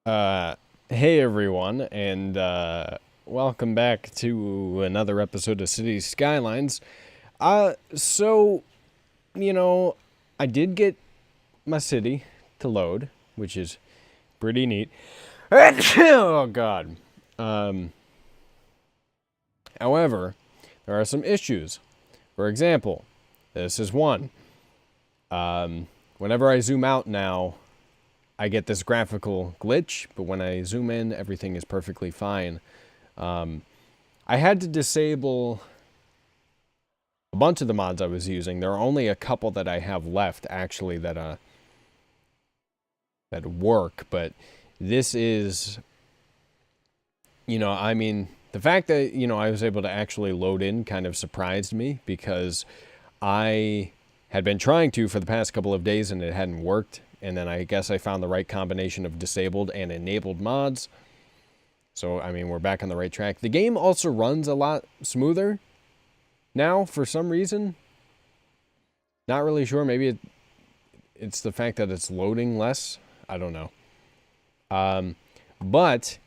Hey everyone, and welcome back to another episode of City Skylines. So, you know, I did get my city to load, which is pretty neat. Oh God. Um, However, there are some issues. For example, this is one. Whenever I zoom out now, I get this graphical glitch, but when I zoom in, everything is perfectly fine. I had to disable a bunch of the mods I was using. There are only a couple that I have left, actually, that work, but this is, I mean, the fact that, I was able to actually load in kind of surprised me because I had been trying to for the past couple of days and it hadn't worked. And then I guess I found the right combination of disabled and enabled mods. So, I mean, we're back on the right track. The game also runs a lot smoother now for some reason. Not really sure. Maybe it's the fact that it's loading less. I don't know. But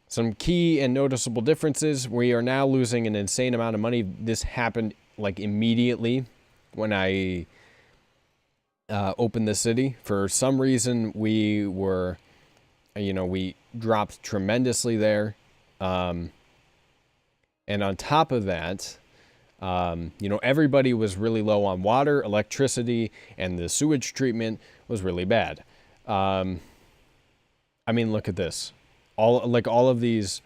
some key and noticeable differences. We are now losing an insane amount of money. This happened like immediately when I opened the city. For some reason, we were, we dropped tremendously there. And on top of that, everybody was really low on water, electricity, and the sewage treatment was really bad. I mean, look at this. All of these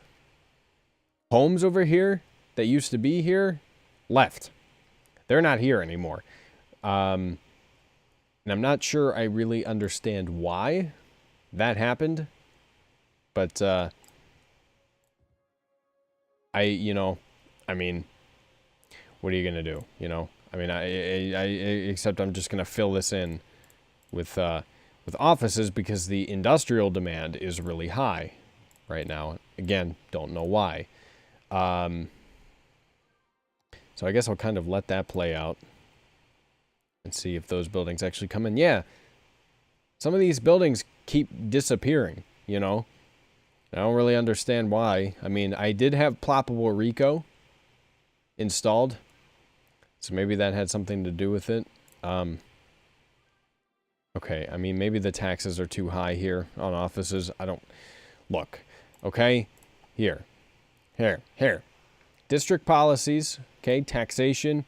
homes over here that used to be here left. They're not here anymore. And I'm not sure I really understand why that happened. But, I mean, what are you going to do? I mean, except I'm just going to fill this in with offices because the industrial demand is really high right now. Again, don't know why. So I guess I'll kind of let that play out and see if those buildings actually come in. Yeah, some of these buildings keep disappearing, I don't really understand why. I mean, I did have ploppable Rico installed, so maybe that had something to do with it. Okay, I mean, maybe the taxes are too high here on offices. I don't... Look, okay? Here. District policies, okay? Taxation.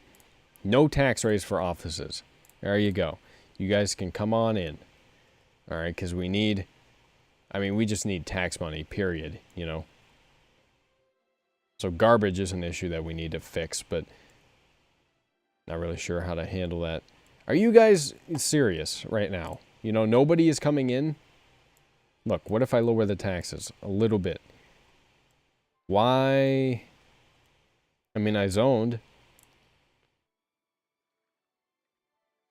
No tax raise for offices. There you go. You guys can come on in. All right, because we need... I mean, we just need tax money, period, So garbage is an issue that we need to fix, but not really sure how to handle that. Are you guys serious right now? Nobody is coming in. Look, what if I lower the taxes a little bit? Why? I mean, I zoned.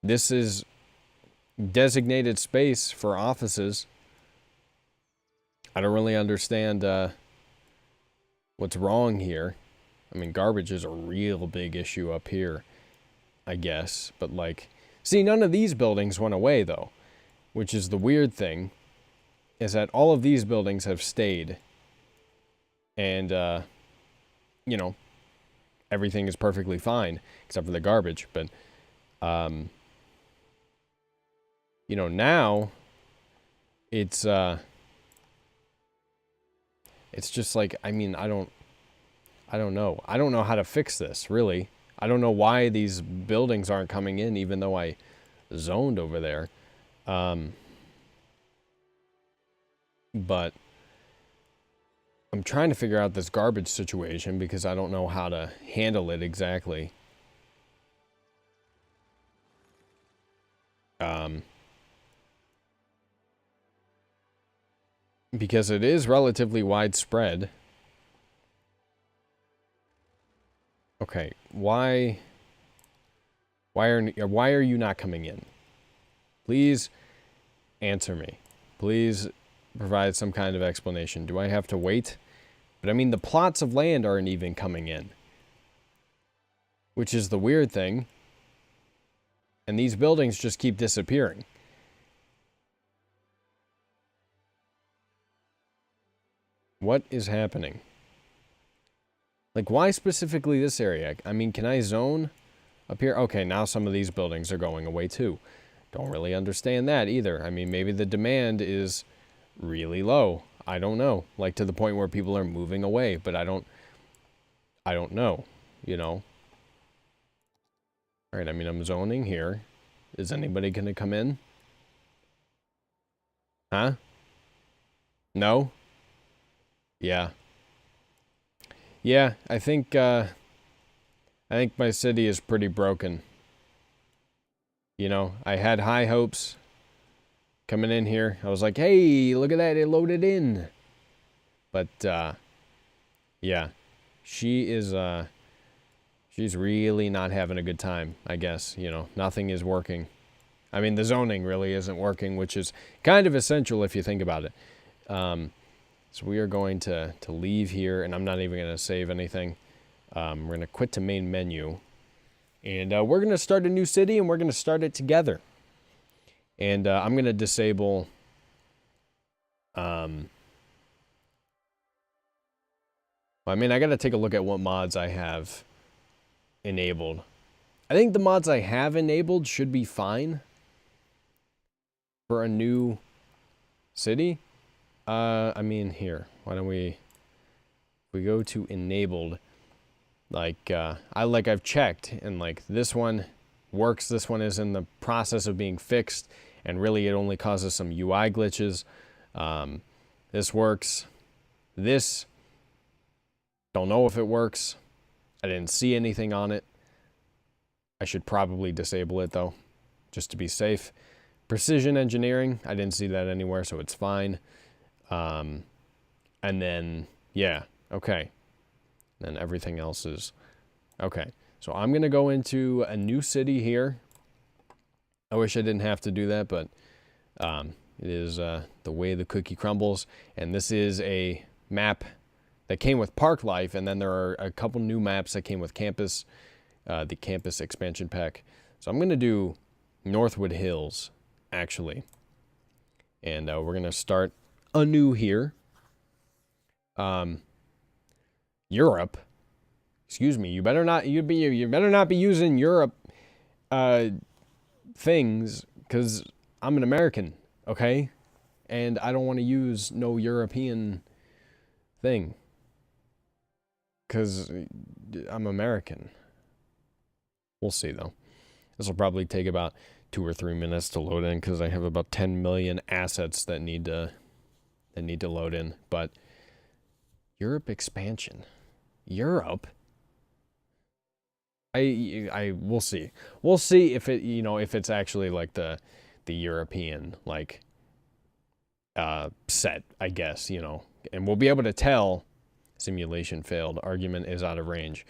This is designated space for offices. I don't really understand what's wrong here. I mean, garbage is a real big issue up here, I guess. But, like, see, none of these buildings went away, though, which is the weird thing, is that all of these buildings have stayed. And, everything is perfectly fine, except for the garbage. But, now it's just like, I mean, I don't know. I don't know how to fix this, really. I don't know why these buildings aren't coming in, even though I zoned over there. But I'm trying to figure out this garbage situation because I don't know how to handle it exactly. Because it is relatively widespread. Okay, why are you not coming in? Please answer me. Please provide some kind of explanation. Do I have to wait? But I mean, the plots of land aren't even coming in, which is the weird thing. And these buildings just keep disappearing. What is happening? Like, why specifically this area? I mean, can I zone up here? Okay, now some of these buildings are going away too. Don't really understand that either. I mean, maybe the demand is really low. I don't know. Like, to the point where people are moving away, but I don't know, you know? All right, I mean, I'm zoning here. Is anybody going to come in? Huh? No? Yeah. Yeah, I think my city is pretty broken. You know, I had high hopes coming in here. I was like, hey, look at that, it loaded in. But, yeah, she's really not having a good time, I guess. You know, nothing is working. I mean, the zoning really isn't working, which is kind of essential if you think about it. So we are going to leave here, and I'm not even going to save anything. We're going to quit to main menu. And we're going to start a new city, and we're going to start it together. And I'm going to disable... I mean, I got to take a look at what mods I have enabled. I think the mods I have enabled should be fine for a new city. I mean, here, why don't we go to enabled, like, I've checked, and like, this one works, this one is in the process of being fixed, and really it only causes some UI glitches. This works. This, don't know if it works. I didn't see anything on it. I should probably disable it though, just to be safe. Precision engineering, I didn't see that anywhere, so it's fine. And then, yeah, okay. Then everything else is, okay. So I'm going to go into a new city here. I wish I didn't have to do that, but it is the way the cookie crumbles. And this is a map that came with Park Life, and then there are a couple new maps that came with Campus, the Campus expansion pack. So I'm going to do Northwood Hills, actually. And we're going to start anew here. Europe. Excuse me. You better not be using Europe things, because I'm an American, okay? And I don't want to use no European thing, because I'm American. We'll see though. This will probably take about 2 or 3 minutes to load in, because I have about 10 million assets that need to load in. But Europe expansion, Europe. We'll see. We'll see if it, you know, if it's actually like the European like set, I guess, you know, and we'll be able to tell. Simulation failed. Argument is out of range.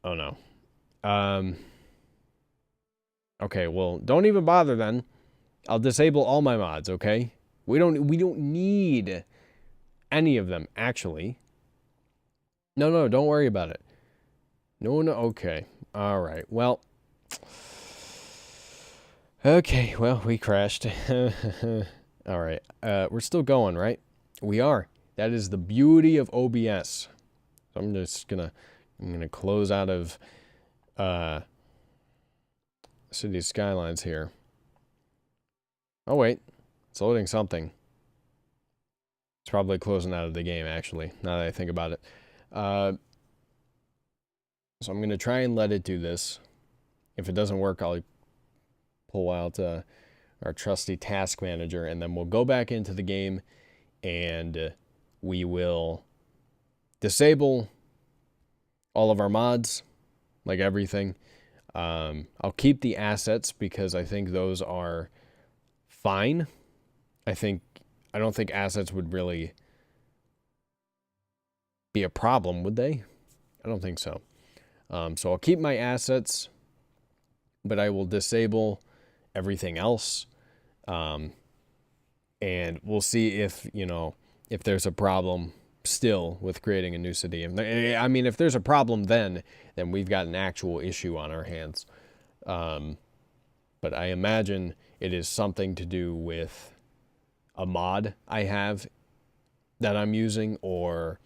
Oh no. Okay, well, don't even bother then. I'll disable all my mods, okay? We don't need any of them, actually. No, don't worry about it. No, okay. All right, well. Okay, well, we crashed. All right, we're still going, right? We are. That is the beauty of OBS. So I'm just gonna close out of City Skylines here. Oh wait, it's loading something. It's probably closing out of the game, actually, now that I think about it. So I'm gonna try and let it do this. If it doesn't work, I'll pull out our trusty task manager, and then we'll go back into the game, and we will disable all of our mods, like everything. I'll keep the assets because I think those are fine. I don't think assets would really be a problem, would they? I don't think so. So I'll keep my assets, but I will disable everything else. And we'll see if, you know, if there's a problem still with creating a new city. I mean, if there's a problem then we've got an actual issue on our hands. But I imagine it is something to do with a mod I have that I'm using, or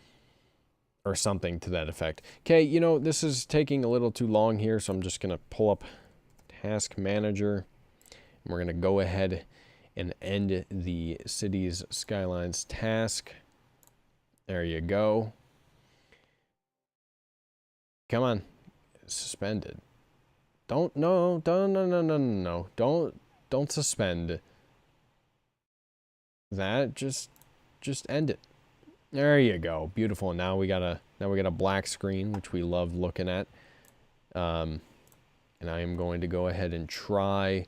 something to that effect. Okay, you know, this is taking a little too long here, so I'm just going to pull up Task Manager, and we're going to go ahead and end the Cities Skylines task. There you go. Come on. Suspended. No, don't suspend that. Just end it. There you go. Beautiful. Now we got a black screen, which we love looking at. And I am going to go ahead and try.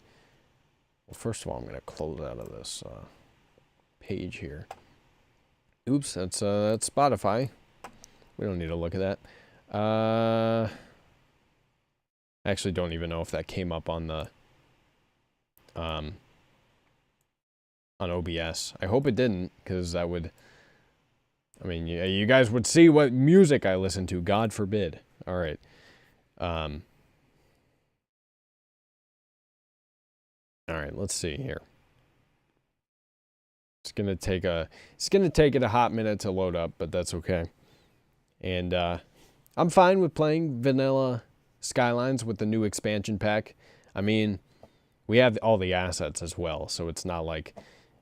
Well, first of all, I'm going to close out of this page here. Oops, that's Spotify. We don't need to look at that. I actually don't even know if that came up on the on OBS. I hope it didn't, because that would, I mean, you guys would see what music I listen to. God forbid. All right. All right, let's see here. It's gonna take it a hot minute to load up, but that's okay. And I'm fine with playing vanilla Skylines with the new expansion pack. I mean, we have all the assets as well, so it's not like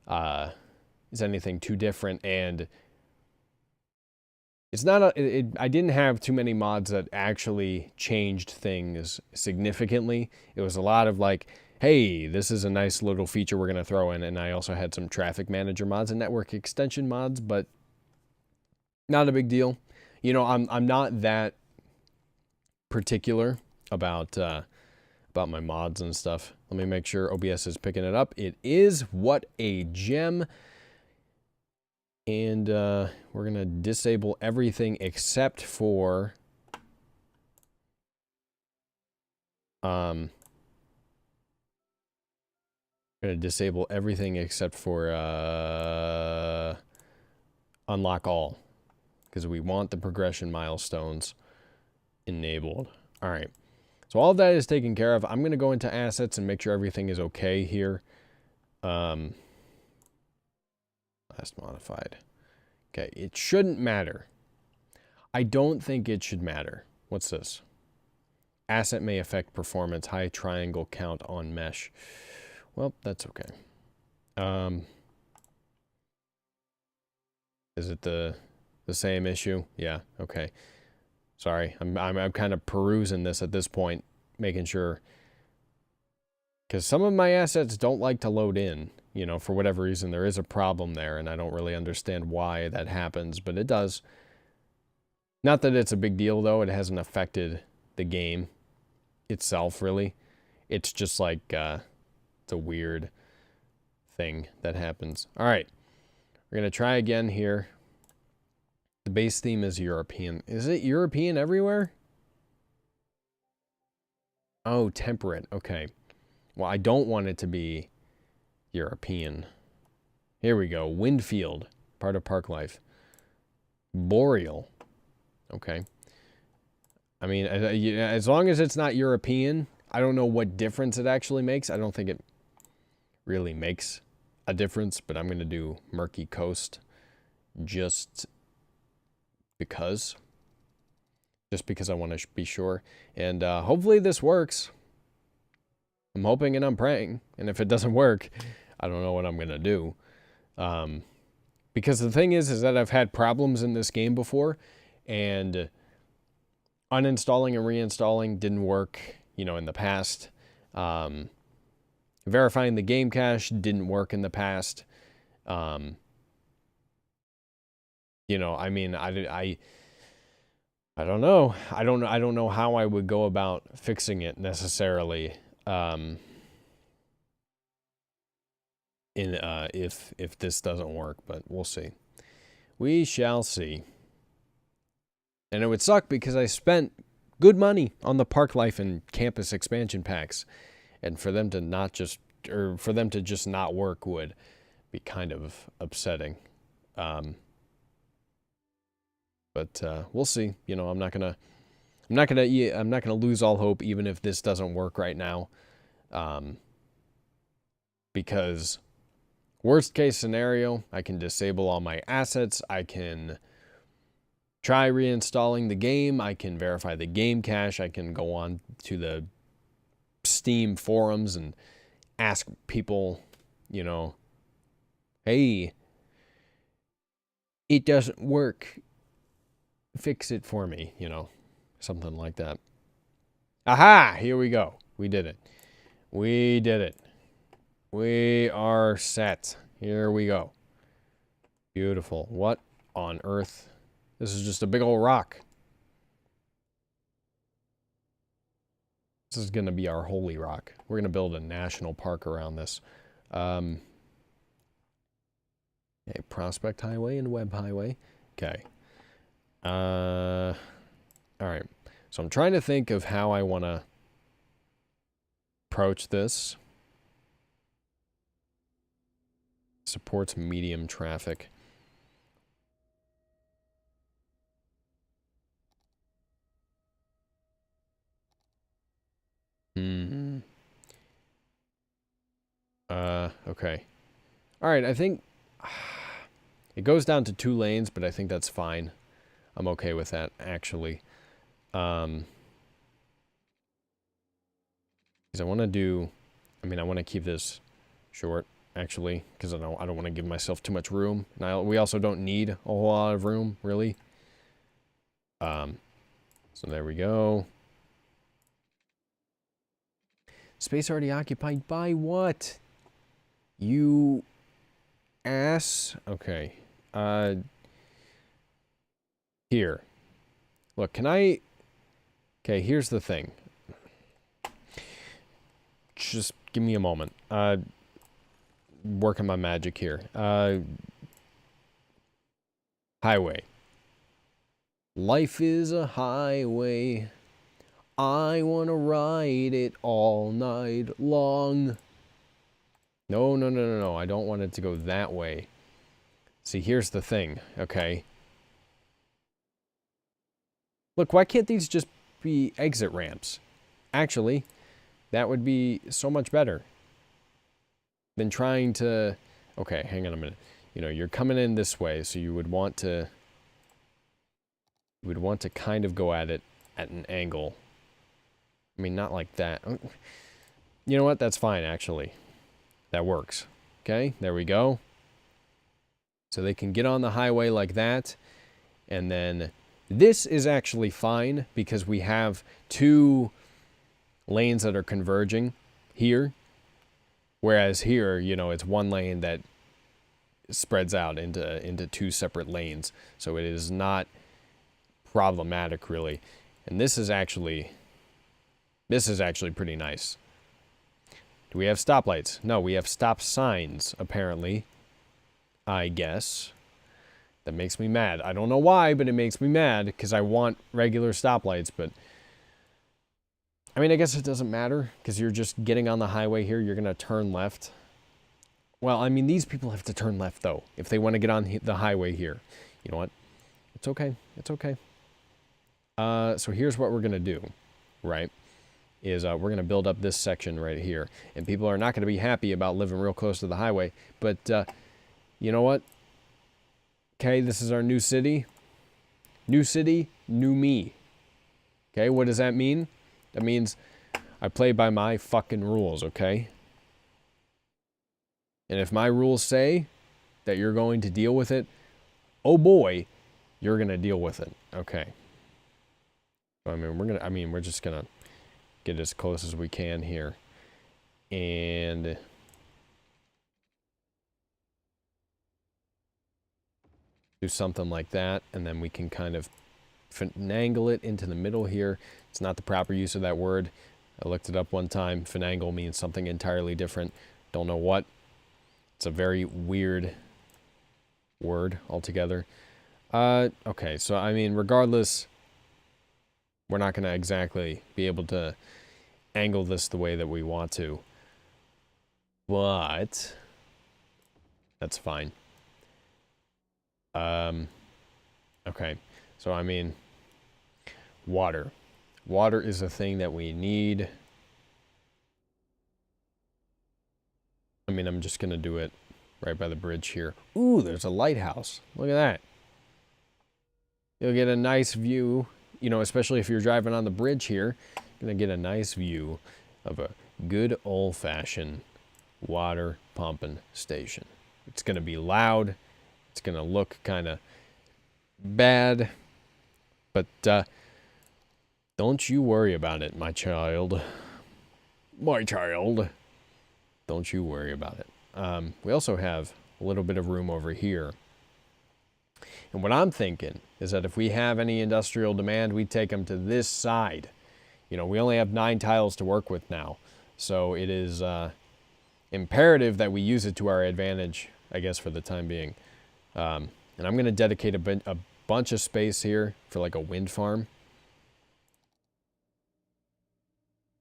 it's anything too different. And it's not I didn't have too many mods that actually changed things significantly. It was a lot of like, hey, this is a nice little feature we're going to throw in. And I also had some traffic manager mods and network extension mods, but not a big deal. You know, I'm not that particular about my mods and stuff. Let me make sure OBS is picking it up. It is. What a gem. And we're going to disable everything except for I'm going to disable everything except for unlock all, because we want the progression milestones enabled. All right. So all of that is taken care of. I'm going to go into assets and make sure everything is okay here. Last modified. Okay, it shouldn't matter. I don't think it should matter. What's this? Asset may affect performance. High triangle count on mesh. Well, that's okay. Is it the same issue? Yeah, okay. Sorry, I'm kind of perusing this at this point, making sure, because some of my assets don't like to load in. You know, for whatever reason, there is a problem there, and I don't really understand why that happens, but it does. Not that it's a big deal, though. It hasn't affected the game itself, really. It's just like, it's a weird thing that happens. All right, we're going to try again here. The base theme is European. Is it European everywhere? Oh, temperate. Okay. Well, I don't want it to be European. Here we go. Windfield, part of park life. Boreal. Okay. I mean, as long as it's not European, I don't know what difference it actually makes. I don't think it really makes a difference, but I'm going to do Murky Coast just because I want to be sure. And hopefully this works. I'm hoping and I'm praying. And if it doesn't work, I don't know what I'm going to do. Because the thing is that I've had problems in this game before, and uninstalling and reinstalling didn't work, you know, in the past. Verifying the game cache didn't work in the past. You know, I mean, I don't know. I don't know how I would go about fixing it necessarily. If this doesn't work, but we'll see. We shall see. And it would suck because I spent good money on the park life and campus expansion packs, and for them to not just, or for them to just not work would be kind of upsetting. But we'll see. You know, I'm not gonna lose all hope even if this doesn't work right now, because Worst case scenario, I can disable all my assets. I can try reinstalling the game. I can verify the game cache. I can go on to the Steam forums and ask people, you know, hey, it doesn't work. Fix it for me, you know, something like that. Aha! Here we go. We did it. We did it. We are set. Here we go. Beautiful. What on earth? This is just a big old rock. This is going to be our holy rock. We're going to build a national park around this. Okay, Prospect Highway and Webb Highway. Okay. All right. So I'm trying to think of how I want to approach this. Supports medium traffic. Okay. All right, I think it goes down to 2 lanes, but I think that's fine. I'm okay with that, actually. Because I want to do, I want to keep this short, actually, because I don't want to give myself too much room. And we also don't need a whole lot of room, really. So there we go. Space already occupied by what? You ass. Okay. Here. Look, can I... Okay, here's the thing. Just give me a moment. Working my magic here. Highway. Life is a highway. I want to ride it all night long. No. I don't want it to go that way. See, here's the thing, okay? Look, why can't these just be exit ramps? Actually, that would be so much better than trying to... Okay, hang on a minute. You know, you're coming in this way, so you would want to... You would want to kind of go at it at an angle. I mean, not like that. You know what? That's fine, actually. That works. Okay, there we go. So they can get on the highway like that. And then this is actually fine because we have 2 lanes that are converging here. Whereas here, you know, it's 1 lane that spreads out into 2 separate lanes. So it is not problematic, really. And this is actually pretty nice. Do we have stoplights? No, we have stop signs, apparently. I guess. That makes me mad. I don't know why, but it makes me mad, because I want regular stoplights, but... I mean, I guess it doesn't matter, because you're just getting on the highway here, you're going to turn left. Well, I mean, these people have to turn left, though, if they want to get on the highway here. You know what? It's okay. It's okay. So here's what we're going to do, right? Is we're going to build up this section right here. And people are not going to be happy about living real close to the highway. But you know what? Okay, this is our new city. New city, new me. Okay, what does that mean? That means I play by my fucking rules, okay? And if my rules say that you're going to deal with it, oh boy, you're going to deal with it. Okay. We're just going to get as close as we can here. And do something like that, and then we can kind of finagle it into the middle here. It's not the proper use of that word. I looked it up one time. Finagle means something entirely different. Don't know what. It's a very weird word altogether. Okay, so I mean, regardless, we're not going to exactly be able to angle this the way that we want to. But that's fine. Okay, so I mean, water. Water is a thing that we need. I mean, I'm just going to do it right by the bridge here. Ooh, there's a lighthouse. Look at that. You'll get a nice view, you know, especially if you're driving on the bridge here. You're going to get a nice view of a good old-fashioned water pumping station. It's going to be loud. It's going to look kind of bad. But don't you worry about it, my child. My child. Don't you worry about it. We also have a little bit of room over here. And what I'm thinking is that if we have any industrial demand, we take them to this side. You know, we only have 9 tiles to work with now. So it is imperative that we use it to our advantage, I guess, for the time being. And I'm going to dedicate a bunch of space here for like a wind farm.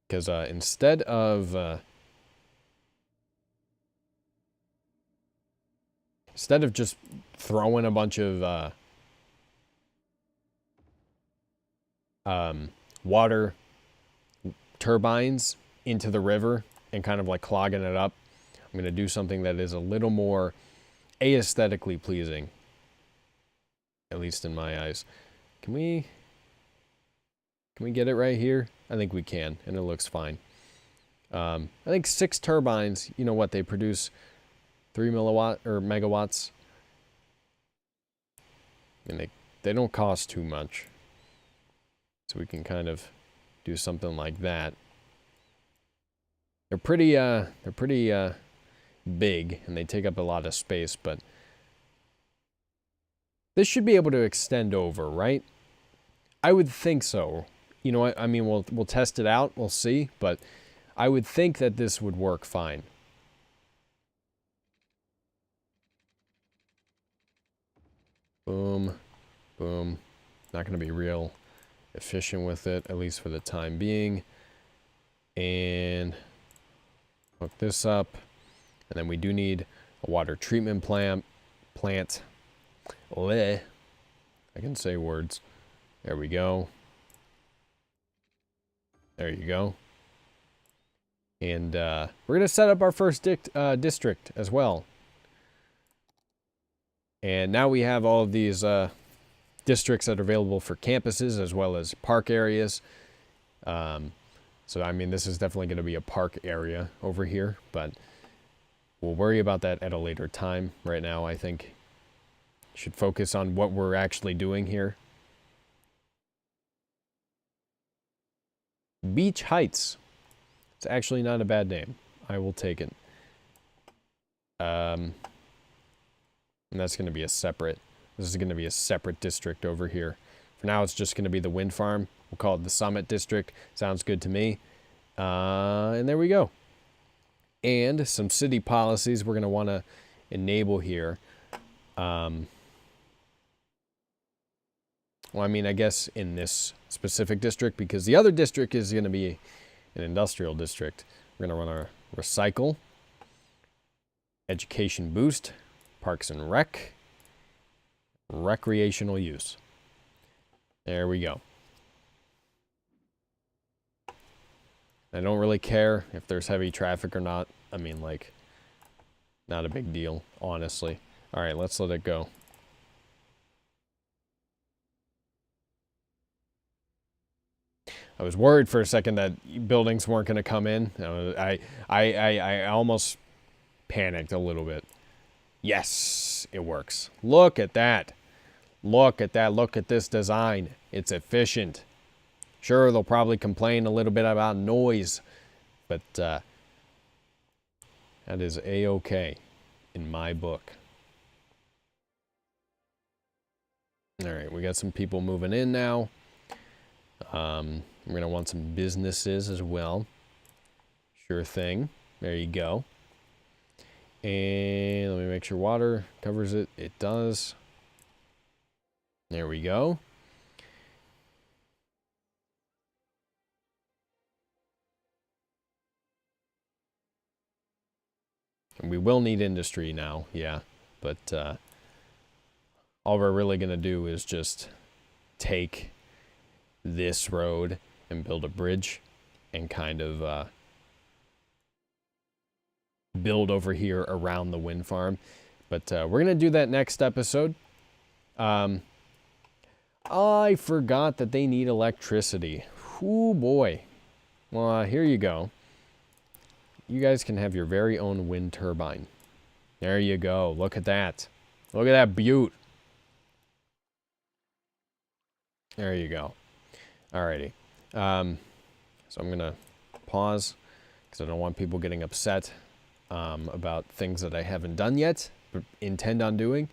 Because instead of just throwing a bunch of water turbines into the river and kind of like clogging it up, I'm going to do something that is a little more aesthetically pleasing, at least in my eyes. Can we get it right here? I think we can, and it looks fine. I think 6 turbines, you know what, they produce 3 megawatts. And they don't cost too much. So we can kind of do something like that. They're pretty big, and they take up a lot of space, but this should be able to extend over, right? I would think so. You know what? I mean, we'll test it out. We'll see, but I would think that this would work fine. Boom, boom. Not going to be real efficient with it, at least for the time being. And hook this up. And then we do need a water treatment plant. I can say words. There we go. There you go. And we're going to set up our first district as well. And now we have all of these districts that are available for campuses as well as park areas. So, I mean, this is definitely going to be a park area over here, but we'll worry about that at a later time. Right now, I think we should focus on what we're actually doing here. Beach Heights. It's actually not a bad name. I will take it. And that's going to be a separate, this is going to be a separate district over here. For now, it's just going to be the wind farm. We'll call it the Summit District. Sounds good to me. And there we go. And some city policies we're going to want to enable here. Well, I mean, I guess in this specific district, because the other district is going to be an industrial district. We're going to run our recycle, education boost, parks and rec, recreational use. There we go. I don't really care if there's heavy traffic or not. I mean, like, not a big deal, honestly. All right, let's let it go. I was worried for a second that buildings weren't going to come in. I almost panicked a little bit. Yes, it works. Look at that. Look at that. Look at this design. It's efficient. Sure, they'll probably complain a little bit about noise, but that is A-okay in my book. All right, we got some people moving in now. We're going to want some businesses as well. Sure thing. There you go. And let me make sure water covers it. It does. There we go. And we will need industry now, yeah. But all we're really going to do is just take this road and build a bridge and kind of build over here around the wind farm. But we're going to do that next episode. I forgot that they need electricity. Oh boy. Well, here you go. You guys can have your very own wind turbine. There you go. Look at that. Look at that beaut. There you go. Alrighty. So I'm going to pause because I don't want people getting upset about things that I haven't done yet, but intend on doing.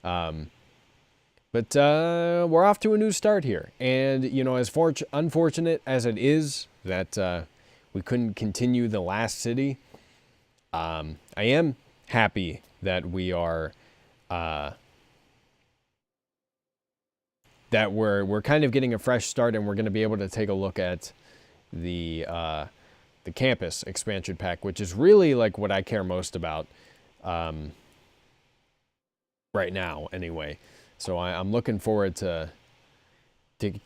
But we're off to a new start here. And, you know, as unfortunate as it is that we couldn't continue the last city, I am happy that we are, that we're kind of getting a fresh start, and we're going to be able to take a look at the campus expansion pack, which is really like what I care most about right now anyway. So I'm looking forward to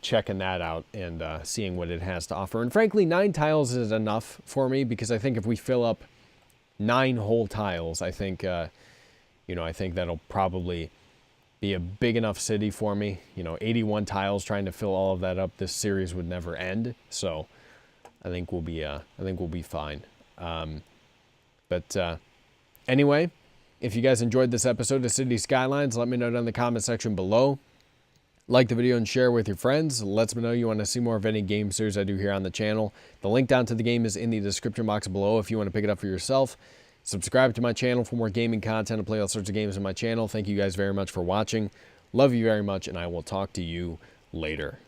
checking that out and seeing what it has to offer. And frankly, 9 tiles is enough for me, because I think if we fill up 9 whole tiles, I think, you know, I think that'll probably be a big enough city for me. You know, 81 tiles, trying to fill all of that up, this series would never end. So I think we'll be fine. But anyway, if you guys enjoyed this episode of City Skylines, let me know down in the comment section below. Like the video and share with your friends. Lets me know you want to see more of any game series I do here on the channel. The link down to the game is in the description box below if you want to pick it up for yourself. Subscribe to my channel for more gaming content and play all sorts of games on my channel. Thank you guys very much for watching. Love you very much, and I will talk to you later.